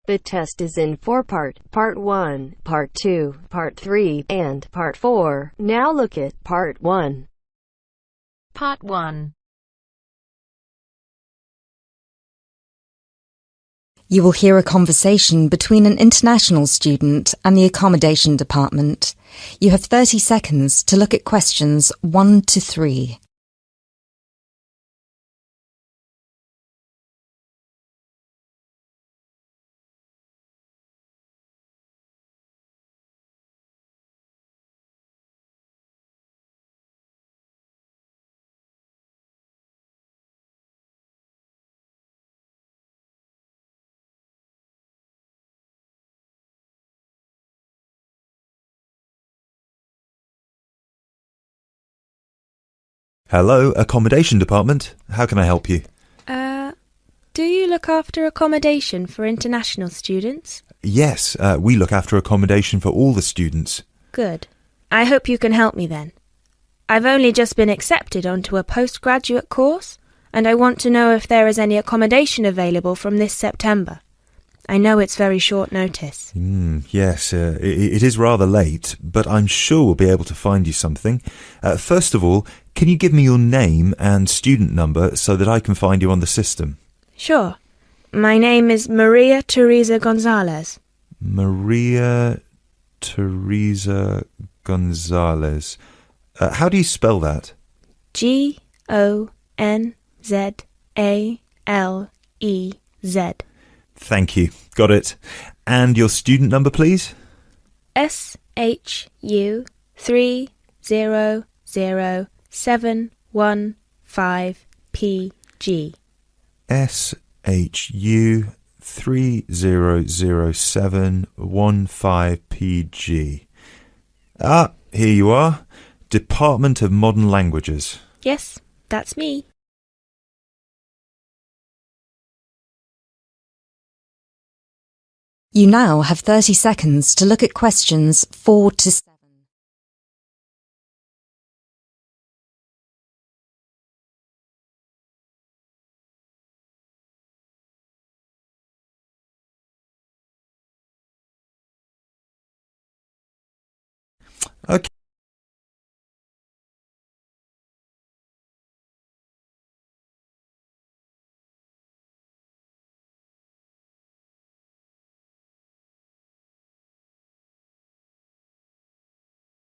The test is in 4-part, Part 1, Part 2, Part 3, and Part 4. Now look at Part 1. Part 1. You will hear a conversation between an international student and the accommodation department. You have 30 seconds to look at questions 1 to 3. Hello, accommodation department. How can I help you? Do you look after accommodation for international students? Yes, we look after accommodation for all the students. Good. I hope you can help me then. I've only just been accepted onto a postgraduate course, and I want to know if there is any accommodation available from this September. I know it's very short notice. Yes, it is rather late, but I'm sure we'll be able to find you something. First of all, can you give me your name and student number so that I can find you on the system? Sure. My name is Maria Teresa Gonzalez. Maria Teresa Gonzalez. How do you spell that? Gonzalez. Thank you. Got it. And your student number, please? SHU 300715PG. SHU 300715PG. Here you are. Department of Modern Languages. Yes, that's me. You now have 30 seconds to look at questions 4 to 7. Okay.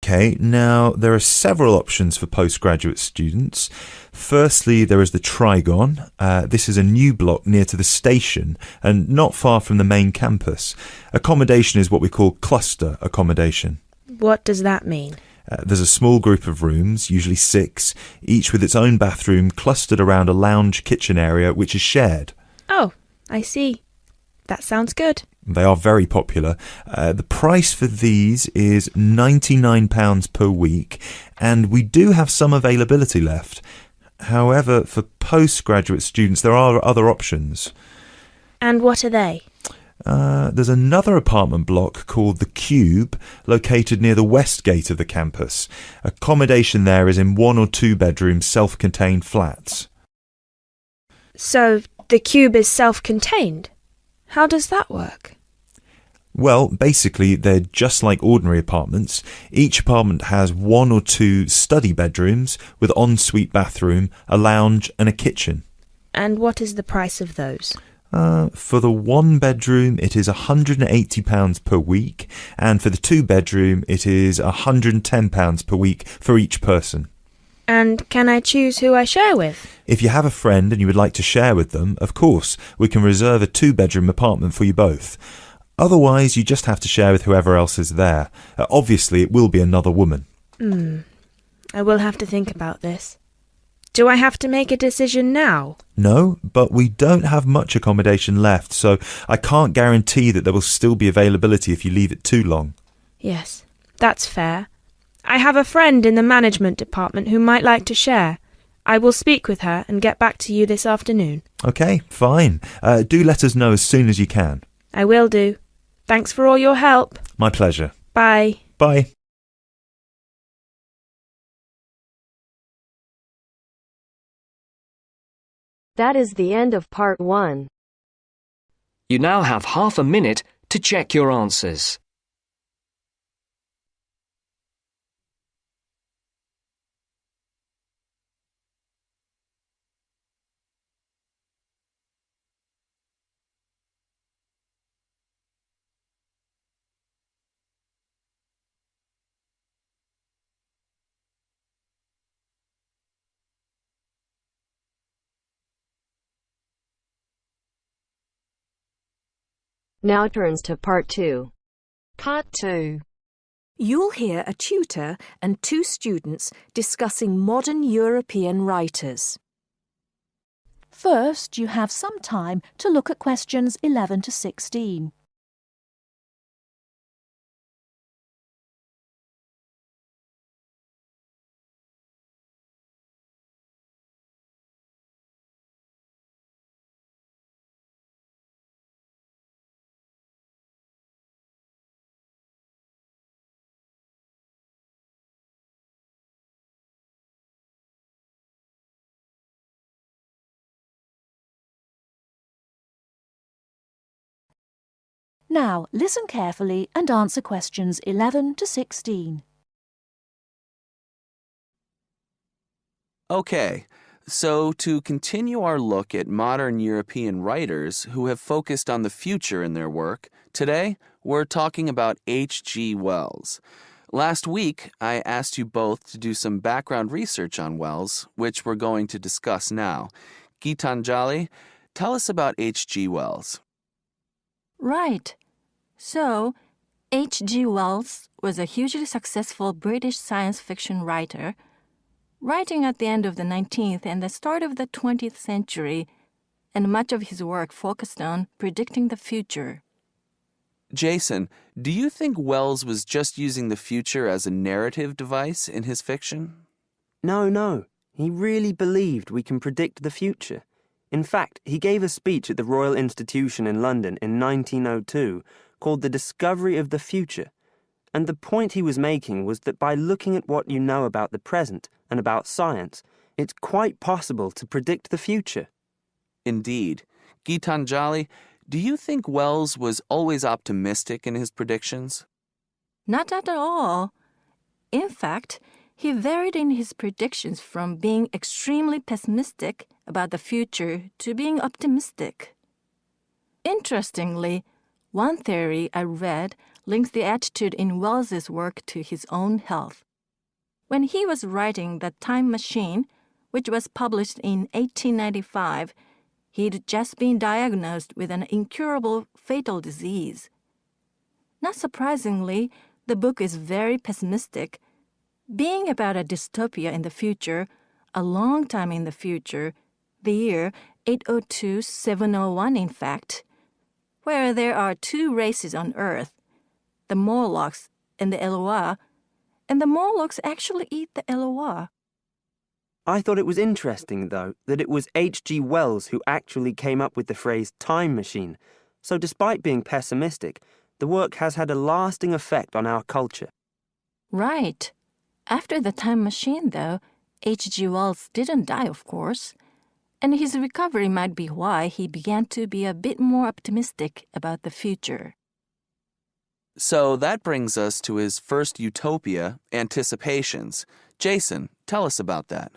Okay, now there are several options for postgraduate students. Firstly, there is the Trigon. This is a new block near to the station and not far from the main campus. Accommodation is what we call cluster accommodation. What does that mean? There's a small group of rooms, usually 6, each with its own bathroom clustered around a lounge kitchen area which is shared. Oh, I see. That sounds good. They are very popular. The price for these is £99 per week, and we do have some availability left. However, for postgraduate students, there are other options. And what are they? There's another apartment block called The Cube, located near the west gate of the campus. Accommodation there is in 1 or 2 bedroom self-contained flats. So, the Cube is self-contained? How does that work? Well, basically, they're just like ordinary apartments. Each apartment has 1 or 2 study bedrooms with ensuite bathroom, a lounge and a kitchen. And what is the price of those? For the 1 bedroom, it is £180 per week, and for the 2 bedroom, it is £110 per week for each person. And can I choose who I share with? If you have a friend and you would like to share with them, of course, we can reserve a 2-bedroom apartment for you both. Otherwise, you just have to share with whoever else is there. Obviously, it will be another woman. I will have to think about this. Do I have to make a decision now? No, but we don't have much accommodation left, so I can't guarantee that there will still be availability if you leave it too long. Yes, that's fair. I have a friend in the management department who might like to share. I will speak with her and get back to you this afternoon. Okay, fine. Do let us know as soon as you can. I will do. Thanks for all your help. My pleasure. Bye. Bye. That is the end of part 1. You now have half a minute to check your answers. Now turns to part 2. Part 2. You'll hear a tutor and 2 students discussing modern European writers. First, you have some time to look at questions 11 to 16. Now, listen carefully and answer questions 11 to 16. Okay, so to continue our look at modern European writers who have focused on the future in their work, today we're talking about H.G. Wells. Last week, I asked you both to do some background research on Wells, which we're going to discuss now. Gitanjali, tell us about H.G. Wells. Right. So, H.G. Wells was a hugely successful British science fiction writer, writing at the end of the 19th and the start of the 20th century, and much of his work focused on predicting the future. Jason, do you think Wells was just using the future as a narrative device in his fiction? No. He really believed we can predict the future. In fact, he gave a speech at the Royal Institution in London in 1902 called The Discovery of the Future. And the point he was making was that by looking at what you know about the present and about science, it's quite possible to predict the future. Indeed. Gitanjali, do you think Wells was always optimistic in his predictions? Not at all. In fact, he varied in his predictions from being extremely pessimistic about the future to being optimistic. Interestingly, one theory I read links the attitude in Wells's work to his own health. When he was writing The Time Machine, which was published in 1895, he'd just been diagnosed with an incurable fatal disease. Not surprisingly, the book is very pessimistic, being about a dystopia in the future, a long time in the future, the year 802-701 in fact, where there are 2 races on Earth, the Morlocks and the Eloi, and the Morlocks actually eat the Eloi. I thought it was interesting, though, that it was H.G. Wells who actually came up with the phrase time machine, so despite being pessimistic, the work has had a lasting effect on our culture. Right. After The Time Machine, though, H.G. Wells didn't die, of course, and his recovery might be why he began to be a bit more optimistic about the future. So that brings us to his first utopia, Anticipations. Jason, tell us about that.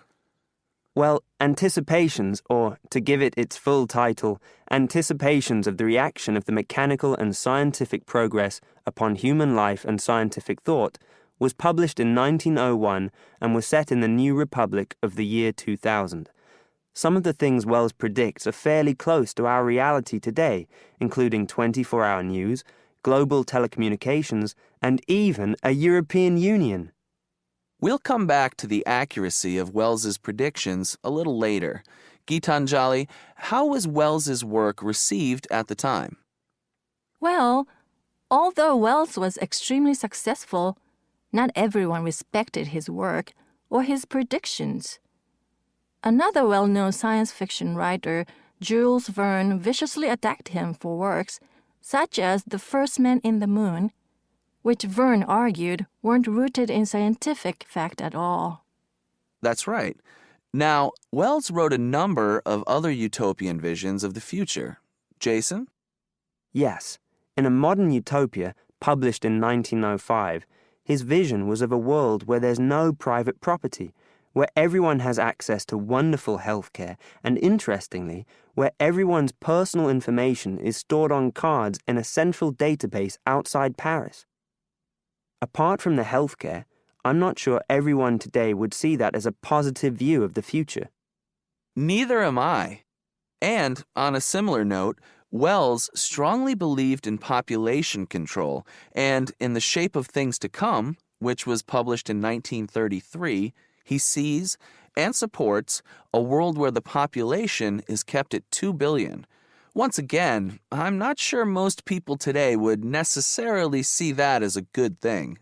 Well, Anticipations, or to give it its full title, Anticipations of the Reaction of the Mechanical and Scientific Progress upon Human Life and Scientific Thought, was published in 1901 and was set in the New Republic of the year 2000. Some of the things Wells predicts are fairly close to our reality today, including 24-hour news, global telecommunications, and even a European Union. We'll come back to the accuracy of Wells's predictions a little later. Gitanjali, how was Wells's work received at the time? Well, although Wells was extremely successful, not everyone respected his work or his predictions. Another well-known science fiction writer, Jules Verne, viciously attacked him for works such as the first man in the moon, which Verne argued weren't rooted in scientific fact at all. That's right. Now, Wells wrote a number of other utopian visions of the future. Jason? Yes. In a modern utopia, published in 1905, his vision was of a world where there's no private property, where everyone has access to wonderful healthcare, and interestingly, where everyone's personal information is stored on cards in a central database outside Paris. Apart from the healthcare, I'm not sure everyone today would see that as a positive view of the future. Neither am I. And, on a similar note, Wells strongly believed in population control and in The Shape of Things to Come, which was published in 1933, he sees and supports a world where the population is kept at 2 billion. Once again, I'm not sure most people today would necessarily see that as a good thing.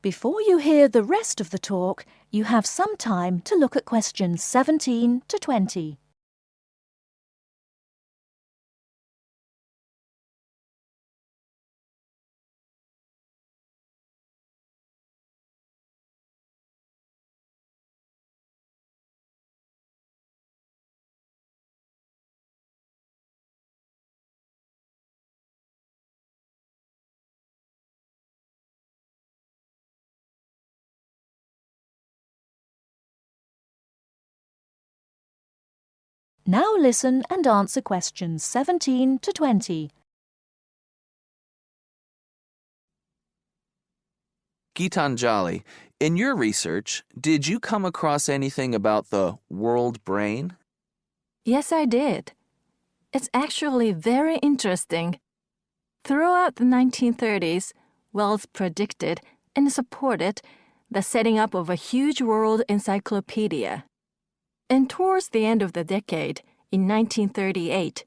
Before you hear the rest of the talk, you have some time to look at questions 17 to 20. Now listen and answer questions 17 to 20. Gitanjali, in your research, did you come across anything about the world brain? Yes, I did. It's actually very interesting. Throughout the 1930s, Wells predicted and supported the setting up of a huge world encyclopedia. And towards the end of the decade, in 1938,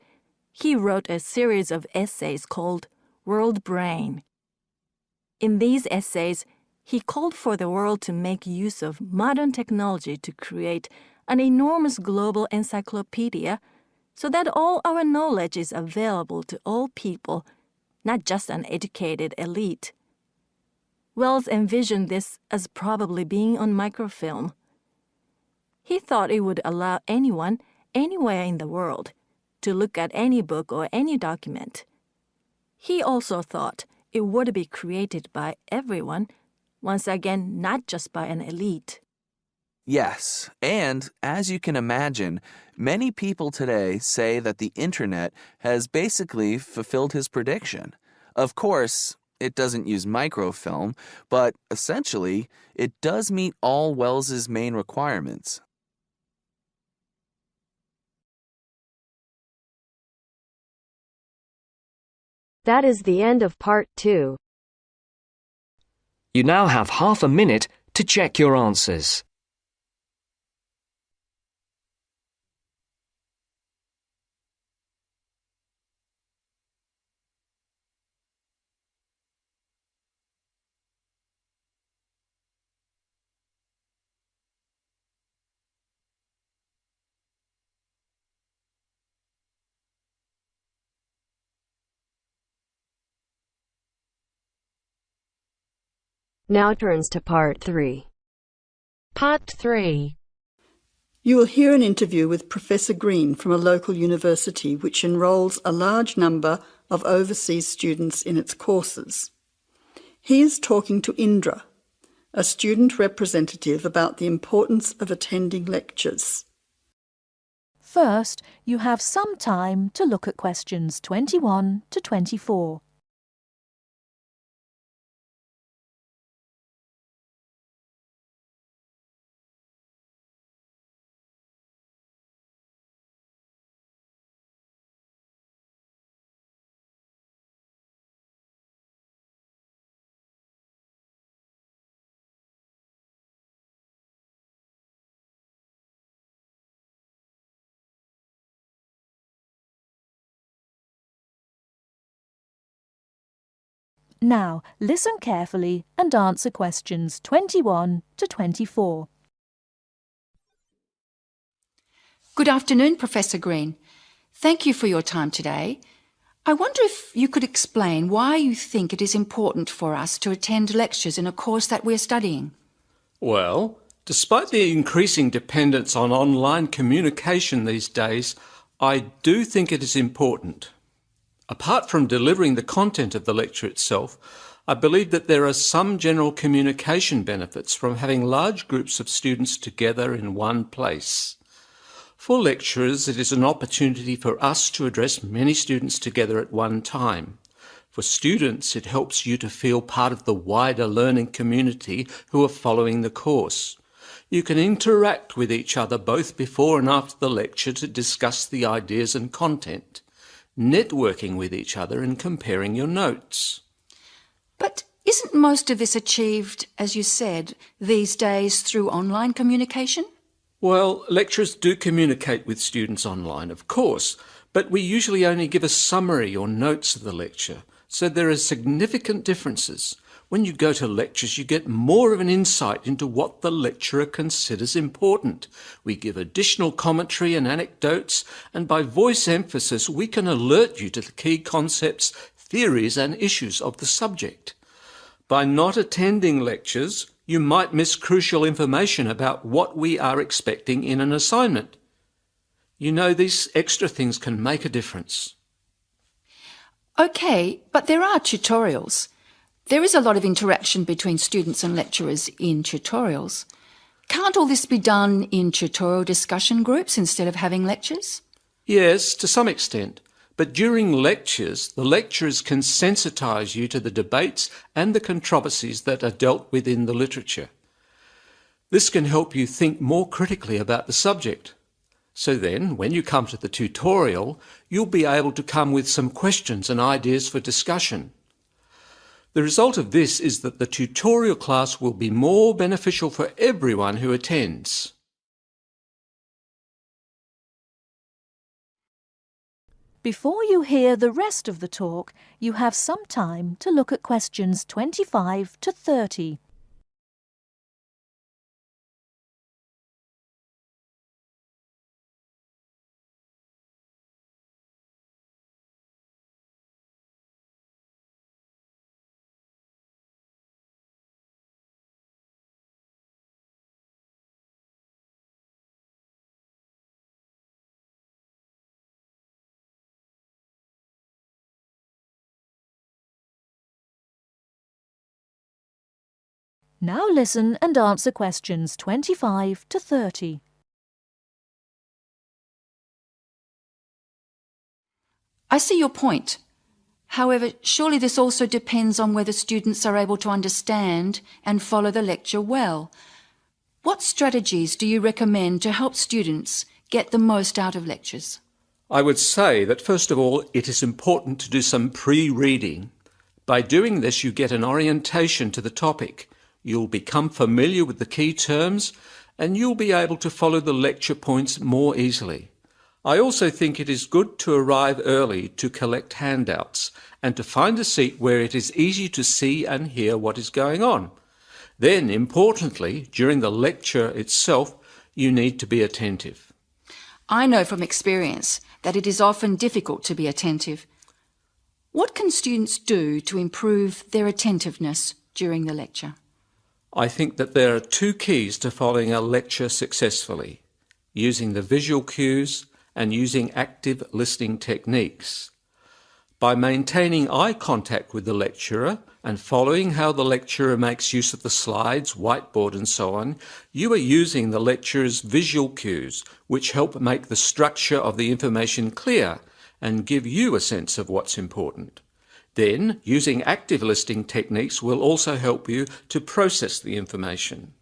he wrote a series of essays called World Brain. In these essays, he called for the world to make use of modern technology to create an enormous global encyclopedia so that all our knowledge is available to all people, not just an educated elite. Wells envisioned this as probably being on microfilm. He thought it would allow anyone, anywhere in the world, to look at any book or any document. He also thought it would be created by everyone, once again, not just by an elite. Yes, and as you can imagine, many people today say that the internet has basically fulfilled his prediction. Of course, it doesn't use microfilm, but essentially, it does meet all Wells's main requirements. That is the end of part 2. You now have half a minute to check your answers. Now turns to part 3. Part 3. You will hear an interview with Professor Green from a local university which enrolls a large number of overseas students in its courses. He is talking to Indra, a student representative, about the importance of attending lectures. First, you have some time to look at questions 21 to 24. Now, listen carefully and answer questions 21 to 24. Good afternoon, Professor Green. Thank you for your time today. I wonder if you could explain why you think it is important for us to attend lectures in a course that we're studying. Well, despite the increasing dependence on online communication these days, I do think it is important. Apart from delivering the content of the lecture itself, I believe that there are some general communication benefits from having large groups of students together in one place. For lecturers, it is an opportunity for us to address many students together at one time. For students, it helps you to feel part of the wider learning community who are following the course. You can interact with each other both before and after the lecture to discuss the ideas and content, networking with each other and comparing your notes. But isn't most of this achieved, as you said, these days through online communication? Well, lecturers do communicate with students online, of course, but we usually only give a summary or notes of the lecture, so there are significant differences. When you go to lectures, you get more of an insight into what the lecturer considers important. We give additional commentary and anecdotes, and by voice emphasis, we can alert you to the key concepts, theories, and issues of the subject. By not attending lectures, you might miss crucial information about what we are expecting in an assignment. You know, these extra things can make a difference. OK, but there are tutorials. There is a lot of interaction between students and lecturers in tutorials. Can't all this be done in tutorial discussion groups instead of having lectures? Yes, to some extent. But during lectures, the lecturers can sensitise you to the debates and the controversies that are dealt with in the literature. This can help you think more critically about the subject. So then, when you come to the tutorial, you'll be able to come with some questions and ideas for discussion. The result of this is that the tutorial class will be more beneficial for everyone who attends. Before you hear the rest of the talk, you have some time to look at questions 25 to 30. Now listen and answer questions 25 to 30. I see your point. However, surely this also depends on whether students are able to understand and follow the lecture well. What strategies do you recommend to help students get the most out of lectures? I would say that first of all, it is important to do some pre-reading. By doing this, you get an orientation to the topic. You'll become familiar with the key terms and you'll be able to follow the lecture points more easily. I also think it is good to arrive early to collect handouts and to find a seat where it is easy to see and hear what is going on. Then, importantly, during the lecture itself, you need to be attentive. I know from experience that it is often difficult to be attentive. What can students do to improve their attentiveness during the lecture? I think that there are two keys to following a lecture successfully: using the visual cues and using active listening techniques. By maintaining eye contact with the lecturer and following how the lecturer makes use of the slides, whiteboard and so on, you are using the lecturer's visual cues, which help make the structure of the information clear and give you a sense of what's important. Then, using active listening techniques will also help you to process the information.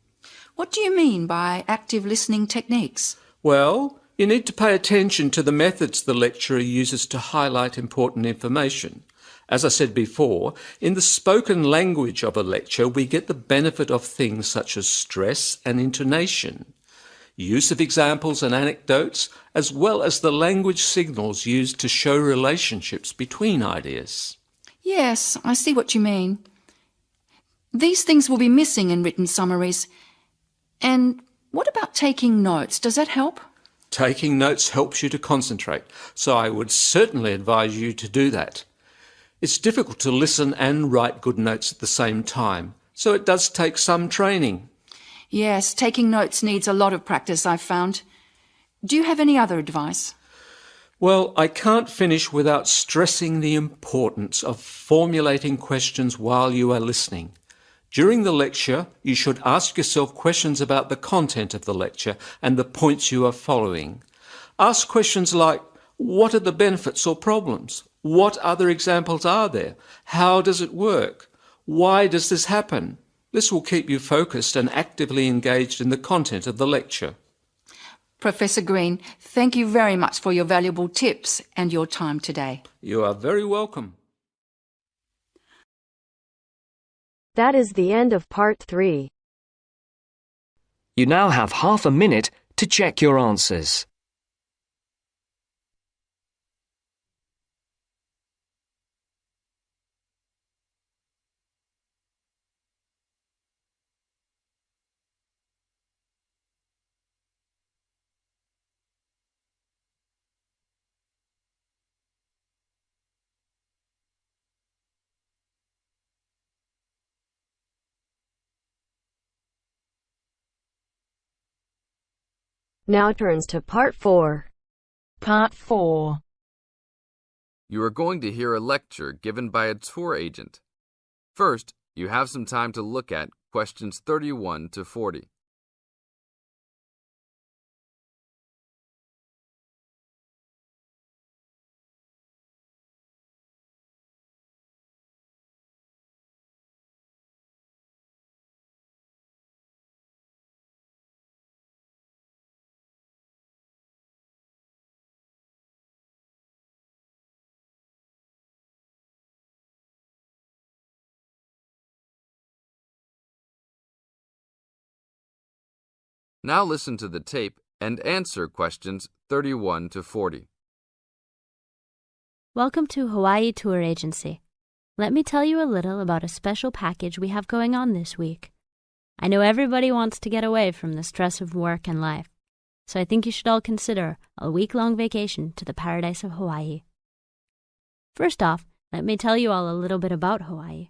What do you mean by active listening techniques? Well, you need to pay attention to the methods the lecturer uses to highlight important information. As I said before, in the spoken language of a lecture, we get the benefit of things such as stress and intonation, use of examples and anecdotes, as well as the language signals used to show relationships between ideas. Yes, I see what you mean. These things will be missing in written summaries. And what about taking notes? Does that help? Taking notes helps you to concentrate, so I would certainly advise you to do that. It's difficult to listen and write good notes at the same time, so it does take some training. Yes, taking notes needs a lot of practice, I've found. Do you have any other advice? Well, I can't finish without stressing the importance of formulating questions while you are listening. During the lecture, you should ask yourself questions about the content of the lecture and the points you are following. Ask questions like, what are the benefits or problems? What other examples are there? How does it work? Why does this happen? This will keep you focused and actively engaged in the content of the lecture. Professor Green, thank you very much for your valuable tips and your time today. You are very welcome. That is the end of part 3. You now have half a minute to check your answers. Now turns to part 4. Part 4. You are going to hear a lecture given by a tour agent. First, you have some time to look at questions 31 to 40. Now listen to the tape and answer questions 31 to 40. Welcome to Hawaii Tour Agency. Let me tell you a little about a special package we have going on this week. I know everybody wants to get away from the stress of work and life, so I think you should all consider a week-long vacation to the paradise of Hawaii. First off, let me tell you all a little bit about Hawaii.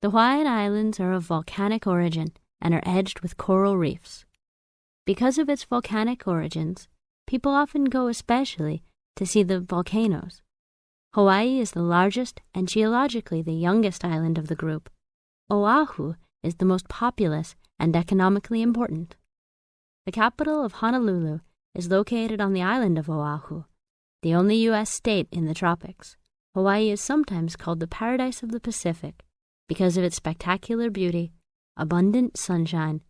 The Hawaiian Islands are of volcanic origin and are edged with coral reefs. Because of its volcanic origins, people often go especially to see the volcanoes. Hawaii is the largest and geologically the youngest island of the group. Oahu is the most populous and economically important. The capital of Honolulu is located on the island of Oahu, the only U.S. state in the tropics. Hawaii is sometimes called the paradise of the Pacific because of its spectacular beauty, abundant sunshine,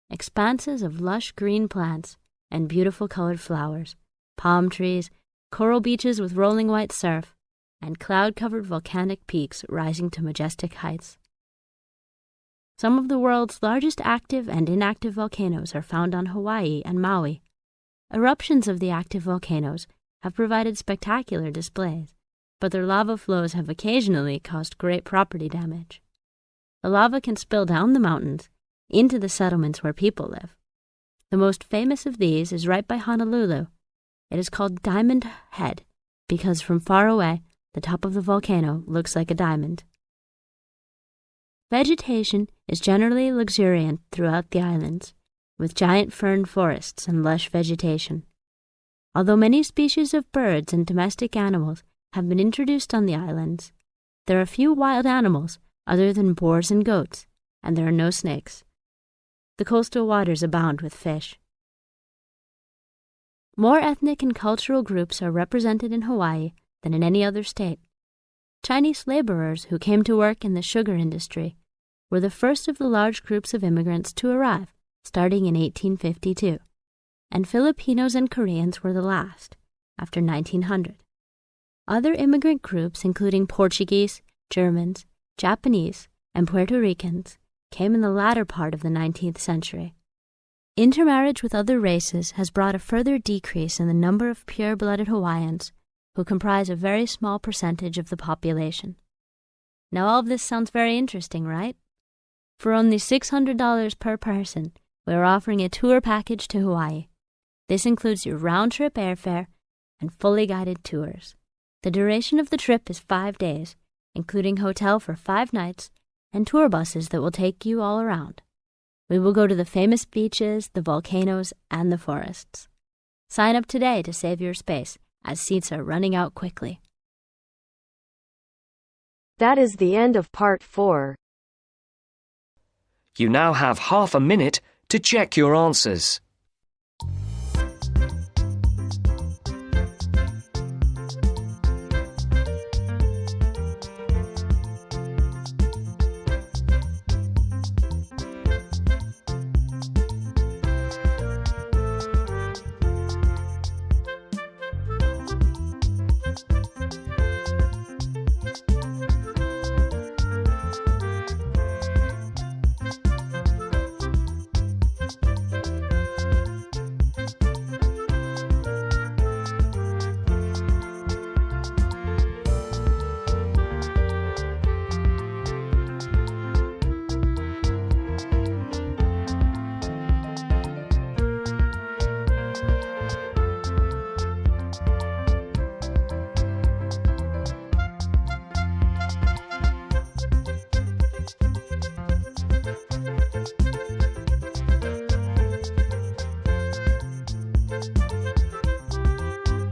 expanses of lush green plants and beautiful colored flowers, palm trees, coral beaches with rolling white surf, and cloud-covered volcanic peaks rising to majestic heights. Some of the world's largest active and inactive volcanoes are found on Hawaii and Maui. Eruptions of the active volcanoes have provided spectacular displays, but their lava flows have occasionally caused great property damage. The lava can spill down the mountains into the settlements where people live. The most famous of these is right by Honolulu. It is called Diamond Head because from far away, the top of the volcano looks like a diamond. Vegetation is generally luxuriant throughout the islands, with giant fern forests and lush vegetation. Although many species of birds and domestic animals have been introduced on the islands, there are few wild animals other than boars and goats, and there are no snakes. The coastal waters abound with fish. More ethnic and cultural groups are represented in Hawaii than in any other state. Chinese laborers who came to work in the sugar industry were the first of the large groups of immigrants to arrive, starting in 1852, and Filipinos and Koreans were the last, after 1900. Other immigrant groups, including Portuguese, Germans, Japanese, and Puerto Ricans, came in the latter part of the 19th century. Intermarriage with other races has brought a further decrease in the number of pure-blooded Hawaiians, who comprise a very small percentage of the population. Now all of this sounds very interesting, right? For only $600 per person, we are offering a tour package to Hawaii. This includes your round-trip airfare and fully guided tours. The duration of the trip is 5 days, including hotel for 5 nights and tour buses that will take you all around. We will go to the famous beaches, the volcanoes, and the forests. Sign up today to save your space, as seats are running out quickly. That is the end of part 4. You now have half a minute to check your answers.